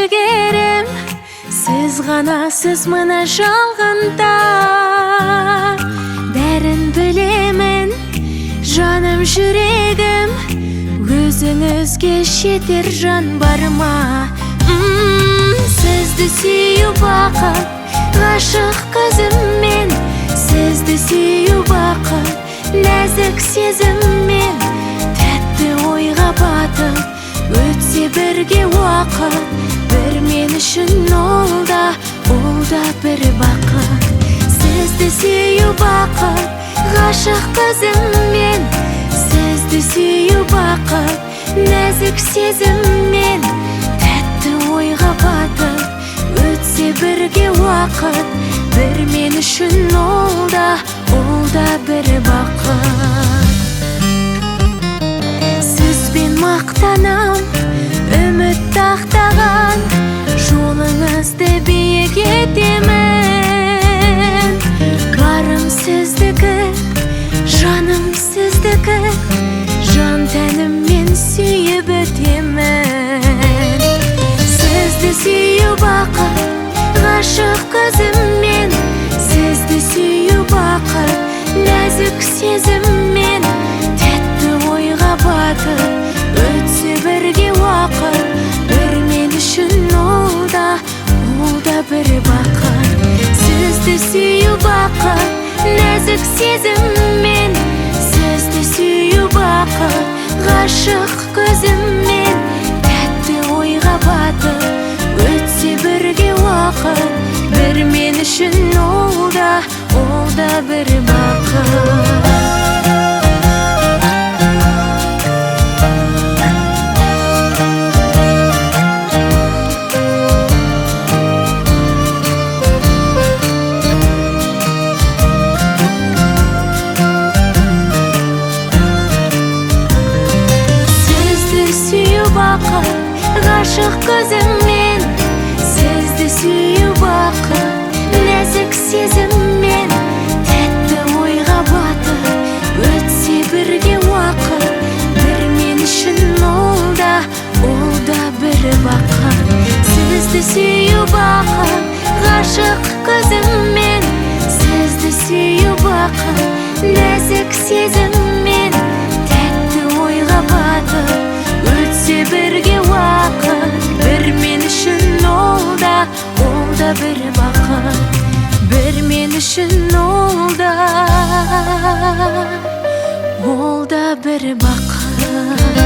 жігерім, сіз ғанасыз мына жалғанда. Бәрін білемін, жаным жүрегім, өзіңізге жетер жан бар ма? Сізді сүйу бақыт, ғашық көзіммен. Сізді сүйу бақыт, нәзік сезіммен. Тәтті ойға батып, өтсе бірге уақыт. Бір мен үшін ол да бір бақыт. Сізді сүйу бақыт, ғашық көзіммен. Сізді сүйу бақыт, нәзік сезіммен. Тәтті ойға батып, өтсе бірге уақыт. Бір мен үшін ол да бір бақыт. Сізбен мақтанам, үміт ақтаған, жолыңызды биік етемін. Барым сіздікі, жаным сіздікі, жан тәніммен сүйіп өтемін. Сізді сүйу бақыт, ғашық көзіммен. Сізді сүйу бақыт, нәзік сезіммен. Тәтті ойға батып, өтсе бірге уақыт. Бір мен үшін ол да бір бақыт. Сізді сүйу бақыт, нәзік сезіммен. Сізді сүйу бақыт, ғашық көзіммен. Тәтті ойға батып, өтсе бірге уақыт. Бір мен үшін ол да бір бақыт. Ғашық көзіммен. Сізді сүйу бақыт, нәзік сезіммен. Тәтті ойға батып, өтсе бірге уақыт. Бір мен үшін ол да бір бақыт. Сізді сүйу бақыт, ғашық көзіммен. Сізді сүйу бақыт, нәзік сезіммен. Тәтті ойға батып, өтсе бірге уақыт. Бір мен үшін ол да бір бақыт. Бір мен үшін ол да бір бақыт.